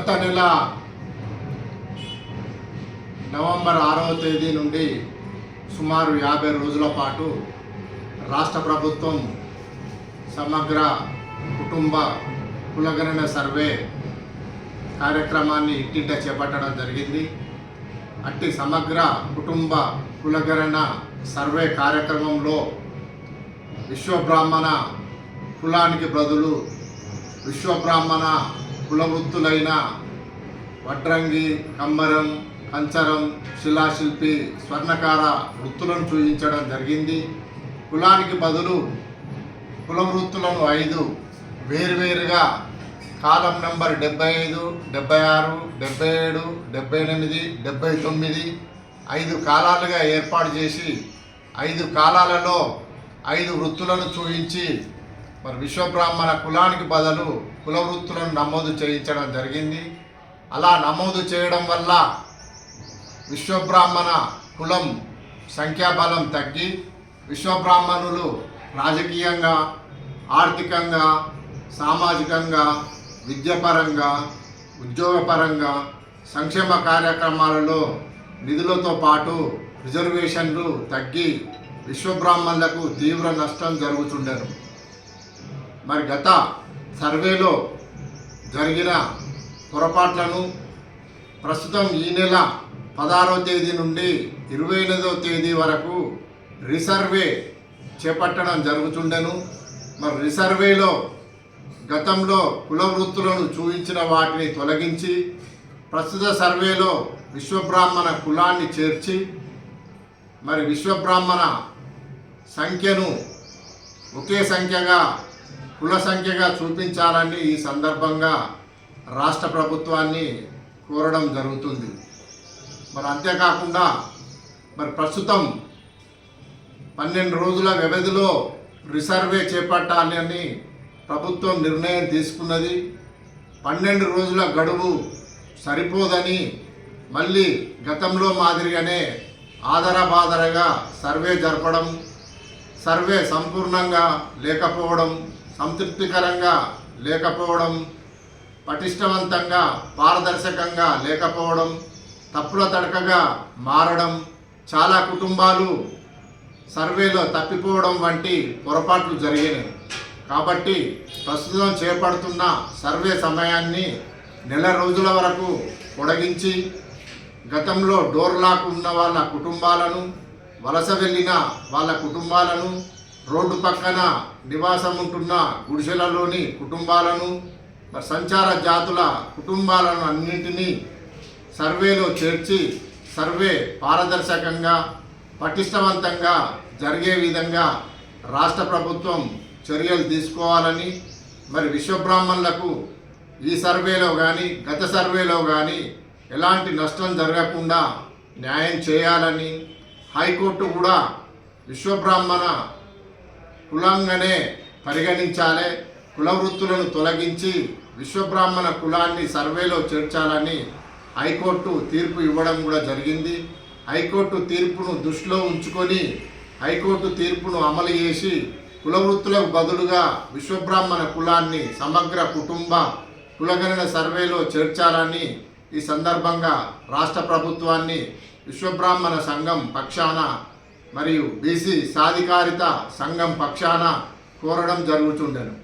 గత నెల నవంబర్ 6వ తేదీ నుండి సుమారు 50 రోజుల పాటు రాష్ట్ర ప్రభుత్వం సమగ్ర కుటుంబ కులగణన సర్వే కార్యక్రమాన్ని ఇంటింట చేపట్టడం జరిగింది. అట్టి సమగ్ర కుటుంబ కులగణన సర్వే కార్యక్రమంలో విశ్వబ్రాహ్మణ కులానికి బదులు విశ్వబ్రాహ్మణ కులవృత్తులైన వడ్రంగి, కమ్మరం, కంచరం, శిలాశిల్పి, స్వర్ణకార వృత్తులను చూపించడం జరిగింది. కులానికి బదులు కుల వృత్తులను 5 వేరువేరుగా కాలం నంబర్ 75, 76, 77, 78, 79 5 కాలాలుగా ఏర్పాటు చేసి 5 కాలాలలో 5 వృత్తులను చూపించి మరి విశ్వబ్రాహ్మణ కులానికి బదులు కుల వృత్తులను నమోదు చేయించడం జరిగింది. అలా నమోదు చేయడం వల్ల విశ్వబ్రాహ్మణ కులం సంఖ్యాబలం తగ్గి విశ్వబ్రాహ్మణులు రాజకీయంగా, ఆర్థికంగా, సామాజికంగా, విద్యాపరంగా, ఉద్యోగపరంగా, సంక్షేమ కార్యక్రమాలలో నిధులతో పాటు రిజర్వేషన్లు తగ్గి విశ్వబ్రాహ్మణులకు తీవ్ర నష్టం జరుగుతుండెను. మరి గత సర్వేలో జరిగిన పొరపాట్లను ప్రస్తుతం ఈ నెల 16వ తేదీ నుండి 28వ తేదీ వరకు రీసర్వే చేపట్టడం జరుగుతుండెను. మరి రీసర్వేలో గతంలో కుల వృత్తులను చూపించిన వాటిని తొలగించి ప్రస్తుత సర్వేలో విశ్వబ్రాహ్మణ కులాన్ని చేర్చి మరి విశ్వబ్రాహ్మణ సంఖ్యను ఒకే సంఖ్యగా కుల సంఖ్యగా చూపించాలని ఈ సందర్భంగా రాష్ట్ర ప్రభుత్వాన్ని కోరడం జరుగుతుంది. మరి అంతేకాకుండా మరి ప్రస్తుతం 12 రోజుల వ్యవధిలో రీసర్వే చేపట్టాలని ప్రభుత్వం నిర్ణయం తీసుకున్నది. 12 రోజుల గడువు సరిపోదని మళ్ళీ గతంలో మాదిరిగానే ఆధారబాధరగా సర్వే జరపడం, సర్వే సంపూర్ణంగా లేకపోవడం, సంతృప్తికరంగా లేకపోవడం, పటిష్టవంతంగా పారదర్శకంగా లేకపోవడం, తప్పుల తడకగా మారడం, చాలా కుటుంబాలు సర్వేలో తప్పిపోవడం వంటి పొరపాట్లు జరిగినాయి. కాబట్టి ప్రస్తుతం చేపడుతున్న సర్వే సమయాన్ని నెల రోజుల వరకు పొడిగించి గతంలో డోర్ లాక్ ఉన్న వాళ్ళ కుటుంబాలను, వలస వెళ్ళిన వాళ్ళ కుటుంబాలను, రోడ్డు పక్కన నివాసం ఉంటున్న గుడిసెలలోని కుటుంబాలను, సంచార జాతుల కుటుంబాలను అన్నింటినీ సర్వేలో చేర్చి సర్వే పారదర్శకంగా, పటిష్టవంతంగా జరిగే విధంగా రాష్ట్ర ప్రభుత్వం చర్యలు తీసుకోవాలని, మరి విశ్వబ్రాహ్మణులకు ఈ సర్వేలో కానీ గత సర్వేలో కానీ ఎలాంటి నష్టం జరగకుండా న్యాయం చేయాలని హైకోర్టు కూడా విశ్వబ్రాహ్మణ కులంగానే పరిగణించాలి, కుల వృత్తులను తొలగించి విశ్వబ్రాహ్మణ కులాన్ని సర్వేలో చేర్చాలని హైకోర్టు తీర్పు ఇవ్వడం కూడా జరిగింది. హైకోర్టు తీర్పును దృష్టిలో ఉంచుకొని హైకోర్టు తీర్పును అమలు చేసి కుల వృత్తులకు బదులుగా విశ్వబ్రాహ్మణ కులాన్ని సమగ్ర కుటుంబ కులగణన సర్వేలో చేర్చాలని ఈ సందర్భంగా రాష్ట్ర ప్రభుత్వాన్ని విశ్వబ్రాహ్మణ సంఘం పక్షాన మరియు బీసీ సాధికారిత సంఘం పక్షాన కోరడం జరుగుతుండెను.